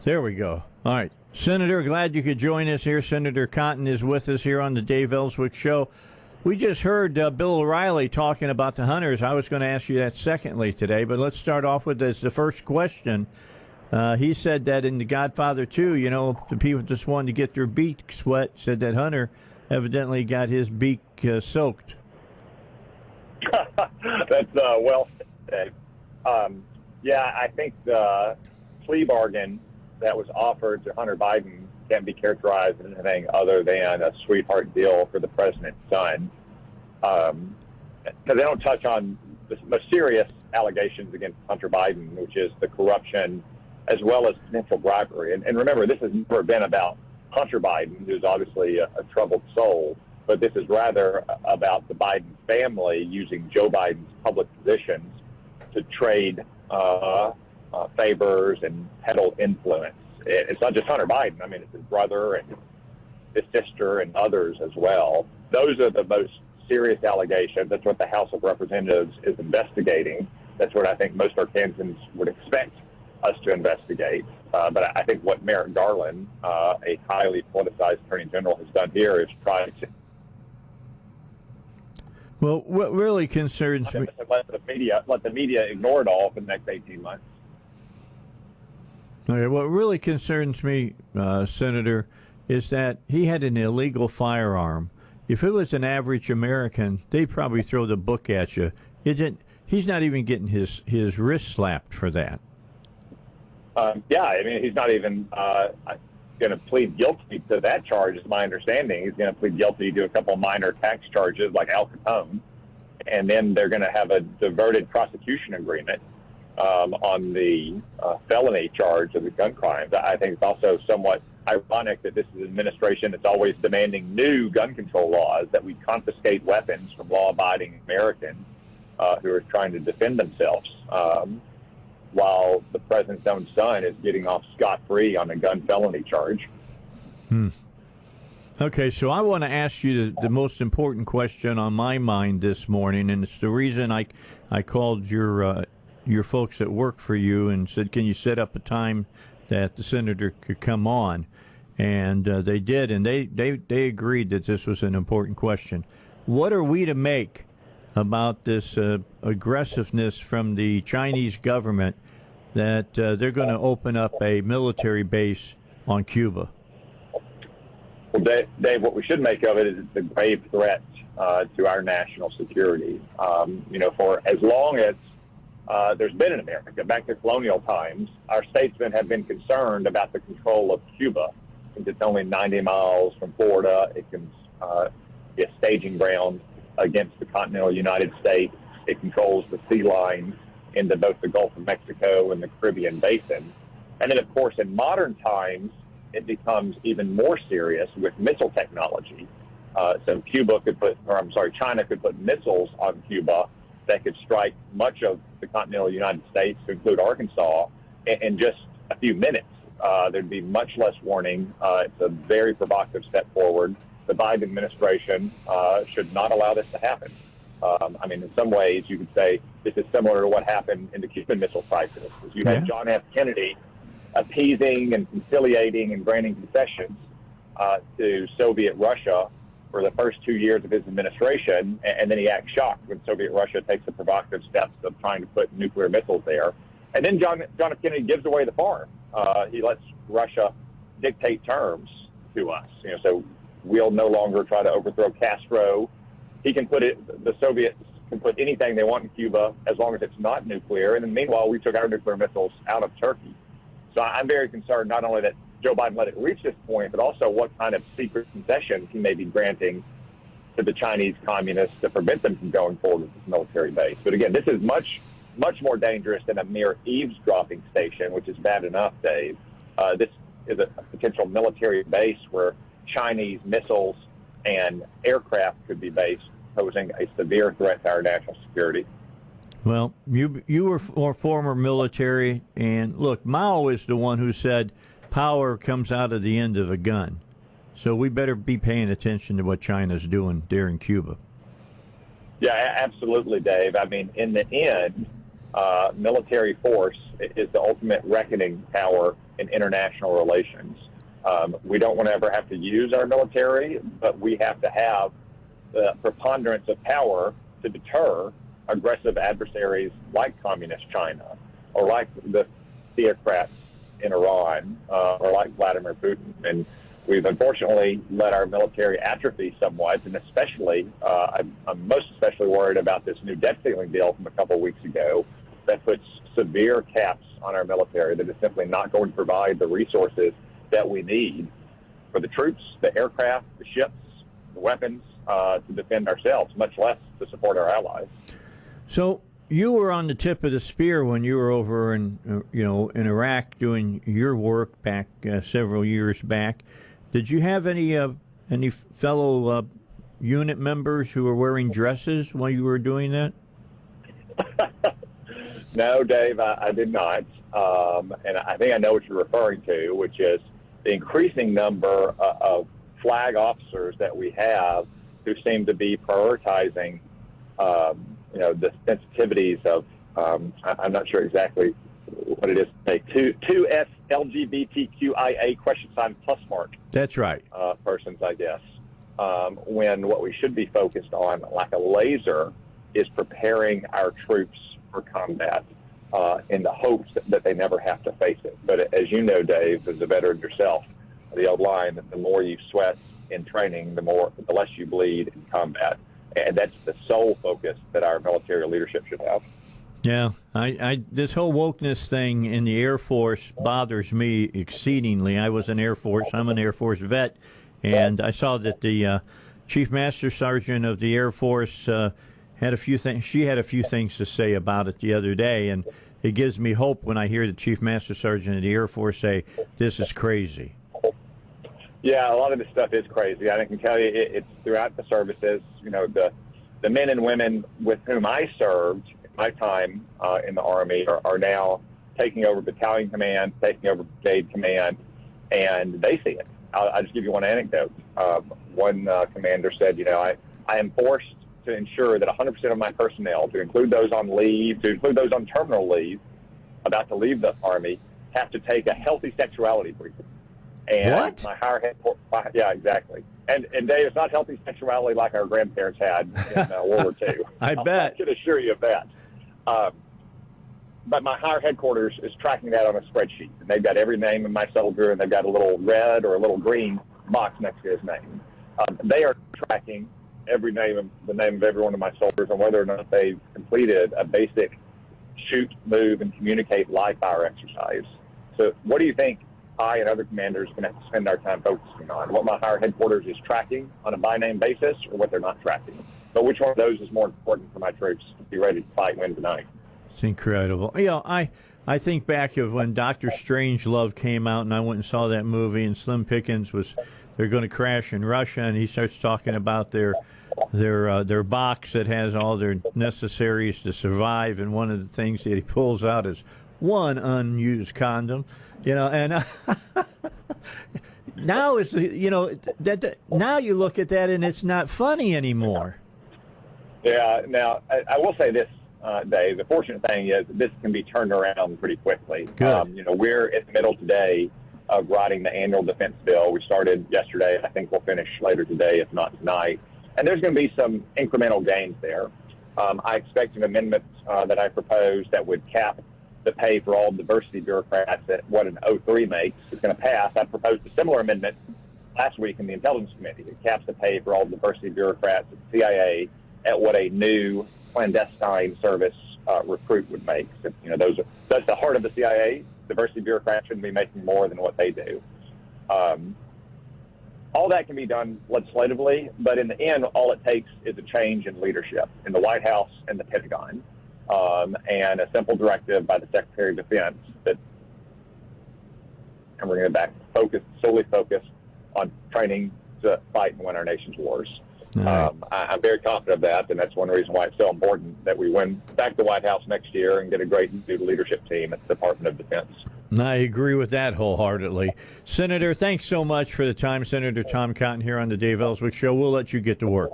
There we go. All right. Senator, glad you could join us here. Senator Cotton is with us here on the Dave Elswick Show. We just heard Bill O'Reilly talking about the hunters. I was going to ask you that secondly today, but let's start off with this, the first question. He said that in The Godfather 2, the people just wanted to get their beaks wet, said that Hunter evidently got his beak soaked. That's well said. I think the plea bargain that was offered to Hunter Biden can't be characterized as anything other than a sweetheart deal for the president's son. Because they don't touch on the most serious allegations against Hunter Biden, which is the corruption as well as potential bribery. And remember, this has never been about Hunter Biden, who's obviously a troubled soul, but this is rather about the Biden family using Joe Biden's public positions to trade favors and peddle influence. It's not just Hunter Biden. I mean, it's his brother and his sister and others as well. Those are the most serious allegations. That's what the House of Representatives is investigating. That's what I think most Arkansans would expect us to investigate. But I think what Merrick Garland, a highly politicized attorney general, has done here is try to... Well, what really concerns me... Let the media ignore it all for the next 18 months. Okay, what really concerns me, Senator, is that he had an illegal firearm. If it was an average American, they'd probably throw the book at you. He's not even getting his wrist slapped for that. He's not even going to plead guilty to that charge, is my understanding. He's going to plead guilty to a couple of minor tax charges like Al Capone, and then they're going to have a diverted prosecution agreement on the felony charge of the gun crimes. I think it's also somewhat ironic that this is an administration that's always demanding new gun control laws, that we confiscate weapons from law-abiding Americans who are trying to defend themselves, while the president's own son is getting off scot-free on a gun felony charge. Okay, so I want to ask you the most important question on my mind this morning, and it's the reason I called your folks that work for you and said, can you set up a time that the senator could come on? And they did, and they agreed that this was an important question. What are we to make about this aggressiveness from the Chinese government that they're going to open up a military base on Cuba? Well, Dave, what we should make of it is it's a grave threat to our national security. For as long as there's been in America, back to colonial times, our statesmen have been concerned about the control of Cuba. Since it's only 90 miles from Florida, it can be a staging ground against the continental United States. It controls the sea lines into both the Gulf of Mexico and the Caribbean basin. And then, of course, in modern times, it becomes even more serious with missile technology. So China could put missiles on Cuba that could strike much of the continental United States, to include Arkansas, in just a few minutes. There'd be much less warning. It's a very provocative step forward. The Biden administration should not allow this to happen. In some ways, you could say this is similar to what happened in the Cuban Missile Crisis. You had John F. Kennedy appeasing and conciliating and granting concessions to Soviet Russia for the first 2 years of his administration, and then he acts shocked when Soviet Russia takes the provocative steps of trying to put nuclear missiles there. And then John F. Kennedy gives away the farm. He lets Russia dictate terms to us. So we'll no longer try to overthrow Castro. The Soviets can put anything they want in Cuba as long as it's not nuclear. And then meanwhile, we took our nuclear missiles out of Turkey. So I'm very concerned not only that Joe Biden let it reach this point, but also what kind of secret concessions he may be granting to the Chinese communists to prevent them from going forward with this military base. But again, this is much more dangerous than a mere eavesdropping station, which is bad enough, Dave. This is a potential military base where Chinese missiles and aircraft could be based, posing a severe threat to our national security. Well, you were former military, and look, Mao is the one who said power comes out of the end of a gun. So we better be paying attention to what China's doing there in Cuba. Yeah, absolutely, Dave. In the end, military force is the ultimate reckoning power in international relations. We don't want to ever have to use our military, but we have to have the preponderance of power to deter aggressive adversaries like communist China or like the theocrats in Iran or like Vladimir Putin. And we've unfortunately let our military atrophy somewhat, and especially, I'm most especially worried about this new debt ceiling deal from a couple of weeks ago that puts severe caps on our military that is simply not going to provide the resources that we need for the troops, the aircraft, the ships, the weapons to defend ourselves, much less to support our allies. So you were on the tip of the spear when you were over in in Iraq doing your work back several years back. Did you have any fellow unit members who were wearing dresses while you were doing that? No, Dave, I did not. And I think I know what you're referring to, which is the increasing number of flag officers that we have who seem to be prioritizing, the sensitivities of, I'm not sure exactly what it is to say, two LGBTQIA plus mark. That's right. Persons, I guess. When what we should be focused on, like a laser, is preparing our troops for combat in the hopes that they never have to face it. But as you know, Dave, as a veteran yourself, the old line that the more you sweat in training, the less you bleed in combat. And that's the sole focus that our military leadership should have. Yeah, this whole wokeness thing in the Air Force bothers me exceedingly. I'm an Air Force vet, and I saw that the Chief Master Sergeant of the Air Force had a few things. She had a few things to say about it the other day, and it gives me hope when I hear the Chief Master Sergeant of the Air Force say, "This is crazy." Yeah, a lot of this stuff is crazy. I can tell you it's throughout the services. The men and women with whom I served my time in the Army are now taking over battalion command, taking over brigade command, and they see it. I'll just give you one anecdote. One commander said, I am forced to ensure that 100% of my personnel, to include those on leave, to include those on terminal leave, about to leave the Army, have to take a healthy sexuality briefing. And what? My higher head, yeah, exactly. And Dave, it's not healthy sexuality like our grandparents had in World War II. I bet. I can assure you of that. But my higher headquarters is tracking that on a spreadsheet. And they've got every name of my soldier, and they've got a little red or a little green box next to his name. They are tracking the name of every one of my soldiers and whether or not they've completed a basic shoot, move, and communicate live fire exercise. So what do you think I and other commanders are going to have to spend our time focusing on? What my higher headquarters is tracking on a by-name basis, or what they're not tracking? But which one of those is more important for my troops to be ready to fight and win tonight? It's incredible. I think back of when Dr. Strangelove came out, and I went and saw that movie, and Slim Pickens they're going to crash in Russia, and he starts talking about their box that has all their necessaries to survive, and one of the things that he pulls out is one unused condom, and now it's now you look at that and it's not funny anymore. Yeah. Now I will say this, Dave. The fortunate thing is this can be turned around pretty quickly. Good. We're in the middle today of writing the annual defense bill. We started yesterday. I think we'll finish later today, if not tonight. And there's going to be some incremental gains there. I expect an amendment that I proposed that would cap the pay for all diversity bureaucrats at what an 03 makes is going to pass. I proposed a similar amendment last week in the Intelligence Committee. It caps the pay for all diversity bureaucrats at the CIA at what a new clandestine service recruit would make. So, that's the heart of the CIA. Diversity bureaucrats shouldn't be making more than what they do. All that can be done legislatively, but in the end, all it takes is a change in leadership in the White House and the Pentagon, and a simple directive by the Secretary of Defense and we're going to solely focus on training to fight and win our nation's wars. Right. I'm very confident of that, and that's one reason why it's so important that we win back the White House next year and get a great new leadership team at the Department of Defense. I agree with that wholeheartedly. Senator, thanks so much for the time. Senator Tom Cotton here on the Dave Elswick Show. We'll let you get to work.